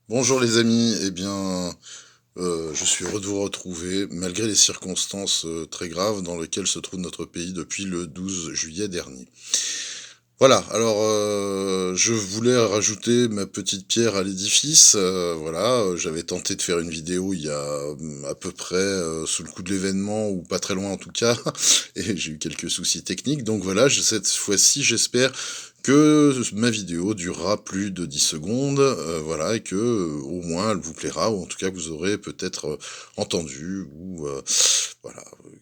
Bonjour les amis, je suis heureux de vous retrouver malgré les circonstances très graves dans lesquelles se trouve notre pays depuis le 12 juillet dernier. Voilà, je voulais rajouter ma petite pierre à l'édifice. J'avais tenté de faire une vidéo il y a à peu près sous le coup de l'événement ou pas très loin en tout cas, et j'ai eu quelques soucis techniques. Donc voilà, cette fois-ci, j'espère que ma vidéo durera plus de 10 secondes, voilà, et que au moins elle vous plaira, ou en tout cas que vous aurez peut-être entendu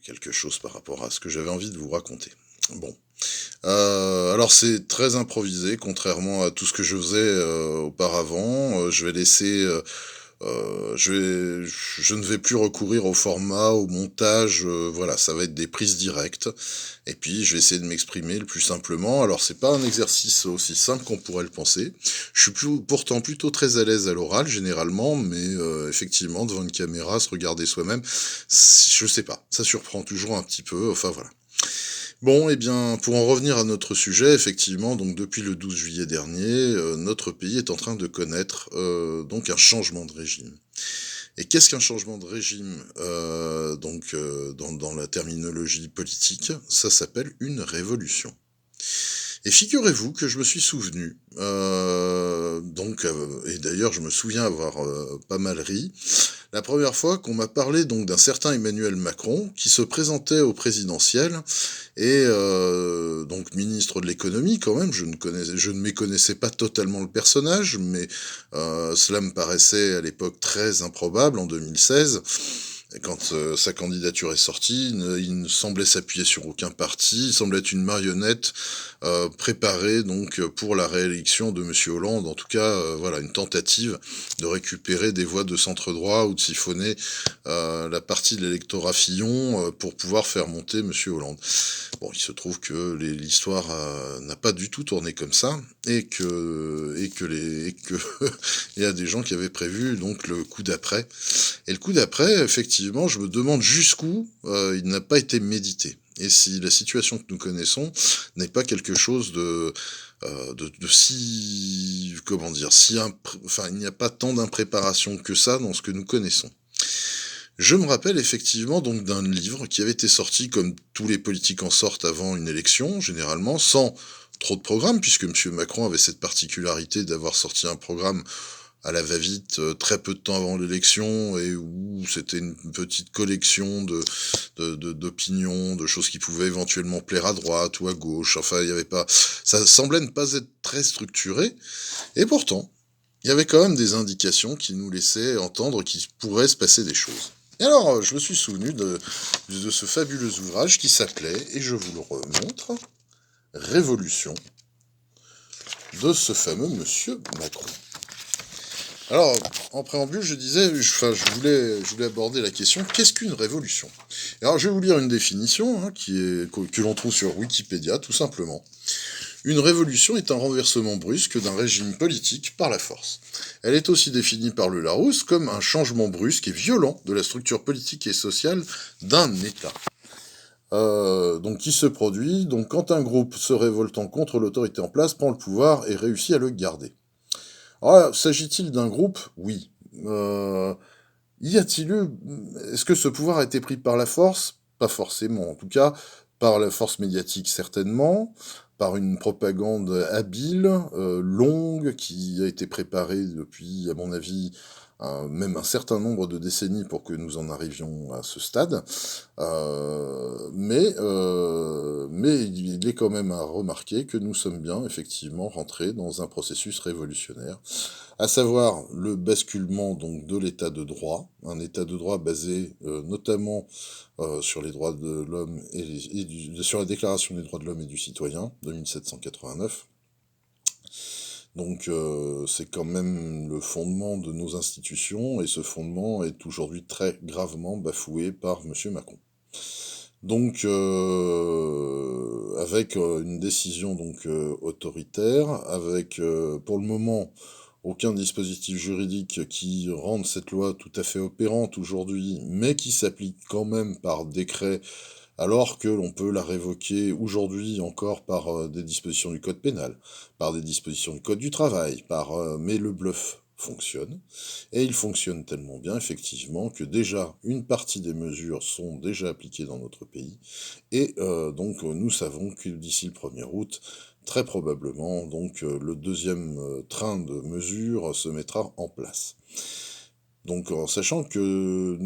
quelque chose par rapport à ce que j'avais envie de vous raconter. Bon. Alors c'est très improvisé, contrairement à tout ce que je faisais, auparavant. Je vais laisser, je ne vais plus recourir au format, au montage, voilà, ça va être des prises directes et puis je vais essayer de m'exprimer le plus simplement. Alors c'est pas un exercice aussi simple qu'on pourrait le penser. Je suis pourtant plutôt très à l'aise à l'oral généralement, mais effectivement devant une caméra, se regarder soi-même, je sais pas, ça surprend toujours un petit peu, enfin voilà. Bon, eh bien, pour en revenir à notre sujet, effectivement, donc depuis le 12 juillet dernier, notre pays est en train de connaître donc un changement de régime. Et qu'est-ce qu'un changement de régime dans la terminologie politique, ça s'appelle une révolution. Et figurez-vous que je me suis souvenu, et d'ailleurs je me souviens avoir pas mal ri, la première fois qu'on m'a parlé donc d'un certain Emmanuel Macron qui se présentait au présidentiel et donc ministre de l'économie quand même, je ne méconnaissais pas totalement le personnage, mais cela me paraissait à l'époque très improbable en 2016. Et quand sa candidature est sortie, il ne semblait s'appuyer sur aucun parti, il semblait être une marionnette préparée donc pour la réélection de Monsieur Hollande, en tout cas voilà une tentative de récupérer des voix de centre droit ou de siphonner la partie de l'électorat Fillon pour pouvoir faire monter Monsieur Hollande. Bon, il se trouve que l'histoire n'a pas du tout tourné comme ça et que il y a des gens qui avaient prévu donc le coup d'après. Et le coup d'après, effectivement, je me demande jusqu'où il n'a pas été médité. Et si la situation que nous connaissons n'est pas quelque chose de si, comment dire, enfin, il n'y a pas tant d'impréparation que ça dans ce que nous connaissons. Je me rappelle effectivement donc d'un livre qui avait été sorti comme tous les politiques en sortent avant une élection, généralement, sans trop de programme, puisque Monsieur Macron avait cette particularité d'avoir sorti un programme à la va-vite, très peu de temps avant l'élection, et où c'était une petite collection d'opinions, de choses qui pouvaient éventuellement plaire à droite ou à gauche. Enfin, il y avait pas, ça semblait ne pas être très structuré, et pourtant, il y avait quand même des indications qui nous laissaient entendre qu'il pourrait se passer des choses. Et alors, je me suis souvenu de ce fabuleux ouvrage qui s'appelait, et je vous le remontre, Révolution, de ce fameux monsieur Macron. Alors, en préambule, je voulais aborder la question, qu'est-ce qu'une révolution? Alors, je vais vous lire une définition que l'on trouve sur Wikipédia, tout simplement. Une révolution est un renversement brusque d'un régime politique par la force. Elle est aussi définie par le Larousse comme un changement brusque et violent de la structure politique et sociale d'un État. Donc qui se produit donc quand un groupe se révoltant contre l'autorité en place prend le pouvoir et réussit à le garder. Alors, s'agit-il d'un groupe? Oui. Euh, y a-t-il eu... Est-ce que ce pouvoir a été pris par la force? Pas forcément. En tout cas, par la force médiatique, certainement. Par une propagande habile, longue, qui a été préparée depuis, à mon avis, même un certain nombre de décennies pour que nous en arrivions à ce stade. Mais il est quand même à remarquer que nous sommes bien, effectivement, rentrés dans un processus révolutionnaire, à savoir le basculement donc de l'état de droit, un état de droit basé notamment sur les droits de l'homme sur la Déclaration des droits de l'homme et du citoyen de 1789. Donc c'est quand même le fondement de nos institutions et ce fondement est aujourd'hui très gravement bafoué par Monsieur Macron. Donc avec une décision donc autoritaire, avec pour le moment aucun dispositif juridique qui rende cette loi tout à fait opérante aujourd'hui, mais qui s'applique quand même par décret, alors que l'on peut la révoquer aujourd'hui encore par des dispositions du code pénal, par des dispositions du code du travail, mais le bluff. fonctionne, et il fonctionne tellement bien, effectivement, que déjà, une partie des mesures sont déjà appliquées dans notre pays, et donc nous savons que d'ici le 1er août, très probablement, donc le deuxième train de mesures se mettra en place. Donc en sachant que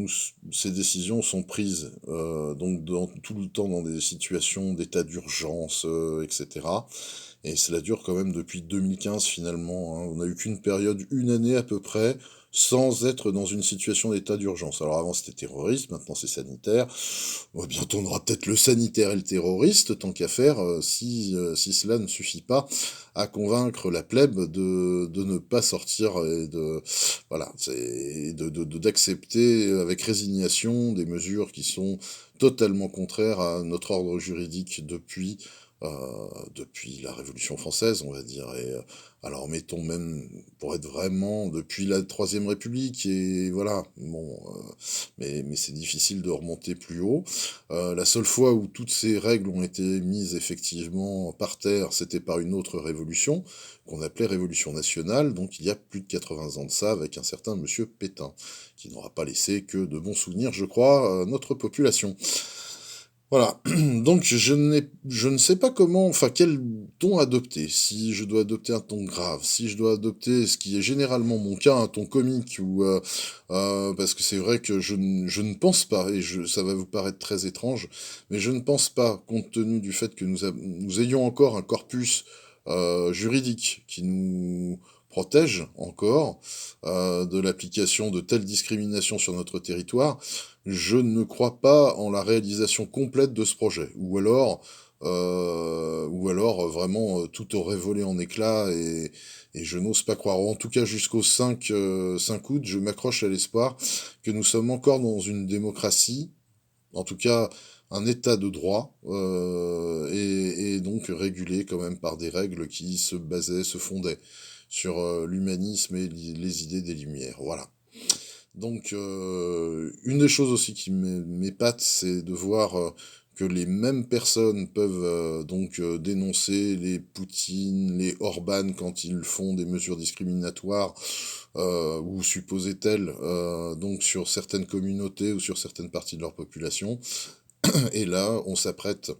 ces décisions sont prises donc tout le temps dans des situations d'état d'urgence, etc. Et cela dure quand même depuis 2015 finalement, hein. On n'a eu qu'une période, une année à peu près, sans être dans une situation d'état d'urgence. Alors avant c'était terroriste, maintenant c'est sanitaire. Bientôt on aura peut-être le sanitaire et le terroriste, tant qu'à faire, si cela ne suffit pas à convaincre la plèbe de ne pas sortir et de voilà, c'est d'accepter avec résignation des mesures qui sont totalement contraires à notre ordre juridique depuis la Révolution française, on va dire. Et alors mettons même, pour être vraiment, depuis la Troisième République, et voilà, bon, mais c'est difficile de remonter plus haut. La seule fois où toutes ces règles ont été mises effectivement par terre, c'était par une autre révolution, qu'on appelait Révolution nationale, donc il y a plus de 80 ans de ça, avec un certain monsieur Pétain, qui n'aura pas laissé que de bons souvenirs, je crois, à notre population. Voilà, donc je ne sais pas comment, enfin quel ton adopter. Si je dois adopter un ton grave, si je dois adopter ce qui est généralement mon cas, un ton comique, ou parce que c'est vrai que je ne pense pas, et ça va vous paraître très étrange, mais je ne pense pas, compte tenu du fait que nous ayons encore un corpus juridique qui nous protège encore de l'application de telles discriminations sur notre territoire, je ne crois pas en la réalisation complète de ce projet. Ou alors vraiment tout aurait volé en éclats, et je n'ose pas croire. En tout cas, jusqu'au 5 août, je m'accroche à l'espoir que nous sommes encore dans une démocratie, en tout cas un état de droit, et donc régulé quand même par des règles qui se fondaient sur l'humanisme et les idées des Lumières. Voilà. Donc, une des choses aussi qui m'épate, c'est de voir que les mêmes personnes peuvent dénoncer les Poutine, les Orban quand ils font des mesures discriminatoires ou supposées telles, donc sur certaines communautés ou sur certaines parties de leur population. Et là, on s'apprête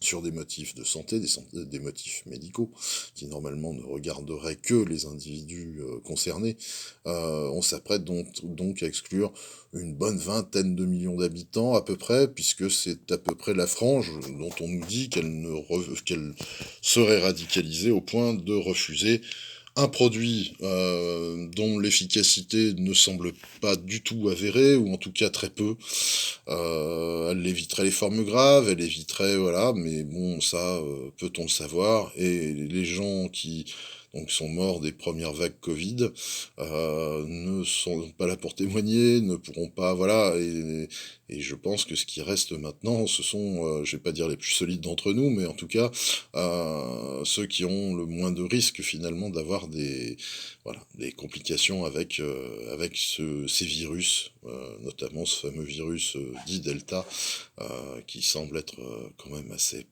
sur des motifs de santé, des motifs médicaux, qui normalement ne regarderaient que les individus concernés, on s'apprête donc à exclure une bonne vingtaine de millions d'habitants à peu près, puisque c'est à peu près la frange dont on nous dit qu'elle serait radicalisée au point de refuser un produit dont l'efficacité ne semble pas du tout avérée, ou en tout cas très peu. Elle éviterait les formes graves, elle éviterait, voilà, mais bon, ça, peut-on le savoir? Et les gens qui donc sont morts des premières vagues Covid, ne sont pas là pour témoigner, ne pourront pas, voilà, et je pense que ce qui reste maintenant, ce sont, je vais pas dire les plus solides d'entre nous, mais en tout cas, ceux qui ont le moins de risques finalement d'avoir des complications avec ces virus, notamment ce fameux virus dit Delta, qui semble être quand même assez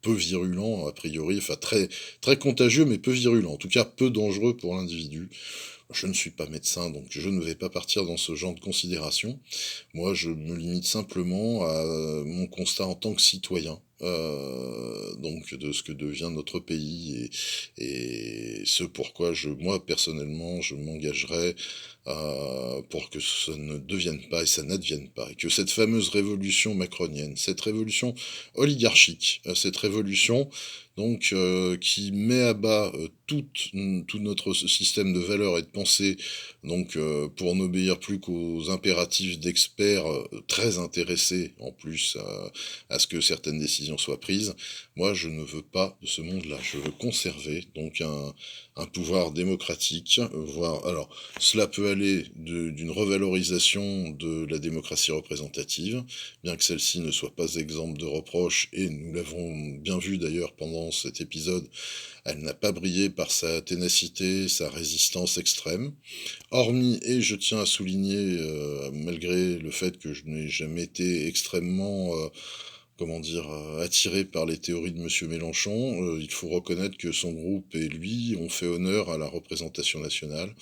peu virulent, a priori, enfin très, très contagieux, mais peu virulent, en tout cas peu dangereux pour l'individu. Je ne suis pas médecin, donc je ne vais pas partir dans ce genre de considération. Moi, je me limite simplement à mon constat en tant que citoyen, donc de ce que devient notre pays, et ce pourquoi moi personnellement, je m'engagerai pour que ça ne devienne pas et ça n'advienne pas, et que cette fameuse révolution macronienne, cette révolution oligarchique, cette révolution donc qui met à bas tout notre système de valeurs et de pensée, donc pour n'obéir plus qu'aux impératifs d'experts très intéressés en plus à ce que certaines décisions soient prises. Moi, je ne veux pas de ce monde-là. Je veux conserver donc un pouvoir démocratique, voire alors cela peut aller d'une revalorisation de la démocratie représentative, bien que celle-ci ne soit pas exempte de reproches, et nous l'avons bien vu d'ailleurs pendant cet épisode, elle n'a pas brillé par sa ténacité, sa résistance extrême. Hormis, et je tiens à souligner, malgré le fait que je n'ai jamais été extrêmement, comment dire, attiré par les théories de Monsieur Mélenchon. Il faut reconnaître que son groupe et lui ont fait honneur à la représentation nationale,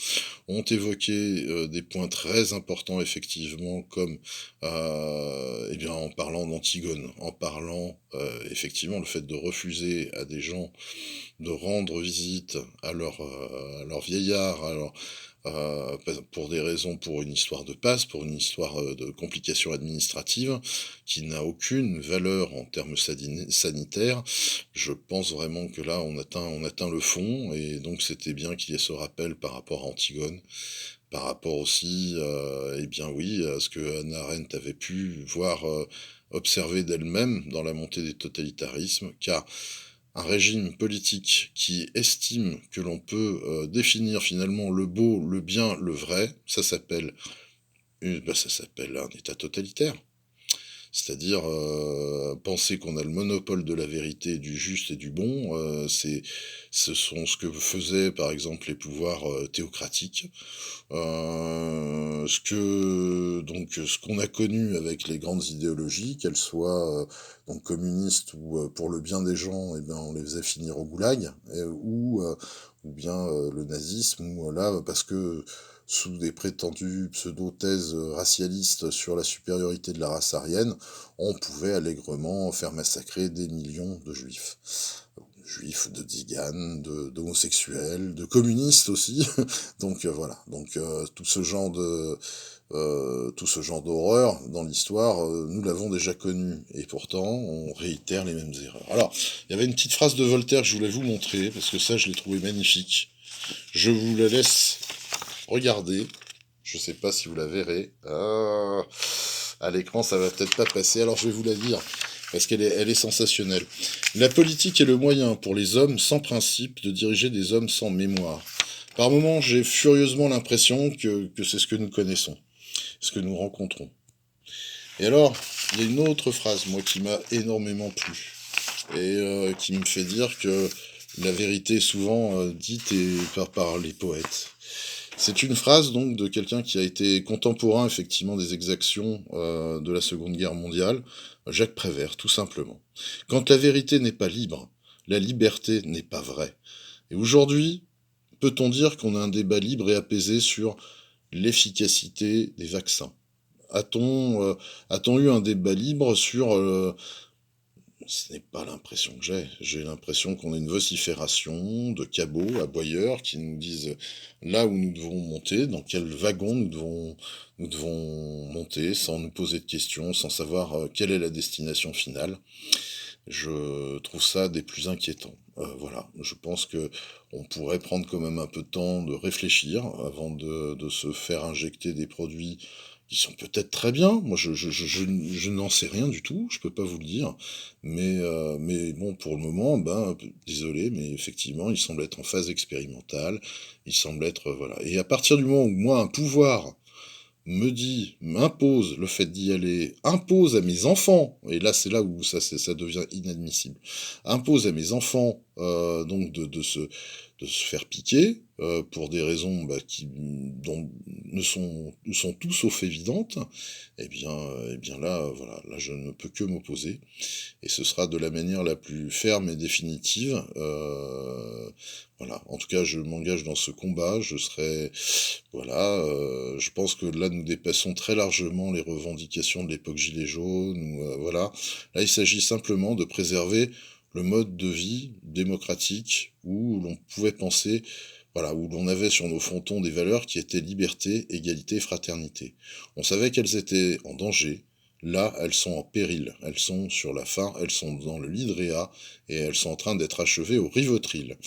ont évoqué, des points très importants effectivement comme, eh bien, en parlant d'Antigone, en parlant, effectivement le fait de refuser à des gens de rendre visite à leurs vieillards, pour des raisons, pour une histoire de passe, pour une histoire, de complications administratives, qui n'a aucune valeur en termes sanitaires. Je pense vraiment que là, on atteint le fond et donc c'était bien qu'il y ait ce rappel par rapport à Antigone, par rapport aussi, eh bien oui, à ce que Hannah Arendt avait pu voir, observer d'elle-même dans la montée des totalitarismes, car un régime politique qui estime que l'on peut, définir finalement le beau, le bien, le vrai, ça s'appelle un État totalitaire. C'est-à-dire, penser qu'on a le monopole de la vérité, du juste et du bon, ce sont ce que faisaient par exemple les pouvoirs, théocratiques. Ce qu'on a connu avec les grandes idéologies, qu'elles soient, donc communistes ou, pour le bien des gens, eh bien, on les faisait finir au goulag, ou bien, le nazisme où, là, parce que sous des prétendues pseudo-thèses, racialistes sur la supériorité de la race aryenne, on pouvait allègrement faire massacrer des millions de juifs. Juifs, de tziganes, d'homosexuels, de communistes aussi. Donc voilà, donc tout ce genre d'horreur dans l'histoire, nous l'avons déjà connu et pourtant on réitère les mêmes erreurs. Alors, il y avait une petite phrase de Voltaire que je voulais vous montrer parce que ça je l'ai trouvé magnifique. Je vous la laisse regarder. Je sais pas si vous la verrez. À l'écran, ça va peut-être pas passer, alors je vais vous la dire parce elle est sensationnelle. La politique est le moyen pour les hommes sans principe de diriger des hommes sans mémoire. Par moments, j'ai furieusement l'impression que c'est ce que nous connaissons, ce que nous rencontrons. Et alors, il y a une autre phrase, moi, qui m'a énormément plu, et qui me fait dire que la vérité est souvent dite par les poètes. C'est une phrase donc de quelqu'un qui a été contemporain effectivement des exactions de la Seconde Guerre mondiale, Jacques Prévert, tout simplement. Quand la vérité n'est pas libre, la liberté n'est pas vraie. Et aujourd'hui, peut-on dire qu'on a un débat libre et apaisé sur l'efficacité des vaccins? A-t-on eu un débat libre sur ce n'est pas l'impression que j'ai. J'ai l'impression qu'on a une vocifération de cabots, aboyeurs, qui nous disent là où nous devons monter, dans quel wagon nous devons monter, sans nous poser de questions, sans savoir quelle est la destination finale. Je trouve ça des plus inquiétants. Voilà, je pense que on pourrait prendre quand même un peu de temps de réfléchir avant de se faire injecter des produits qui sont peut-être très bien. Moi, je n'en sais rien du tout, je peux pas vous le dire. Mais bon, pour le moment, ben, désolé, mais effectivement, il semble être en phase expérimentale. Il semble être, voilà. Et à partir du moment où moi, un pouvoir m'impose le fait d'y aller, impose à mes enfants, et là c'est là où ça devient inadmissible, impose à mes enfants donc de se faire piquer pour des raisons dont ne sont tout sauf évidentes, eh bien là, voilà, là je ne peux que m'opposer, et ce sera de la manière la plus ferme et définitive. Voilà, en tout cas je m'engage dans ce combat, je serai voilà, je pense que là, nous dépassons très largement les revendications de l'époque Gilets jaunes ou, voilà. Là, il s'agit simplement de préserver le mode de vie démocratique où l'on pouvait penser, voilà, où l'on avait sur nos frontons des valeurs qui étaient liberté, égalité, fraternité. On savait qu'elles étaient en danger. Là, elles sont en péril. Elles sont sur la fin, elles sont dans le lit de Réa et elles sont en train d'être achevées au Rivotril.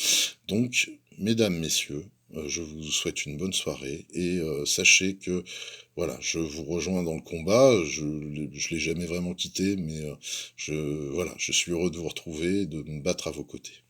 Donc, mesdames, messieurs, je vous souhaite une bonne soirée et sachez que voilà, je vous rejoins dans le combat. Je l'ai jamais vraiment quitté, mais voilà, je suis heureux de vous retrouver et de me battre à vos côtés.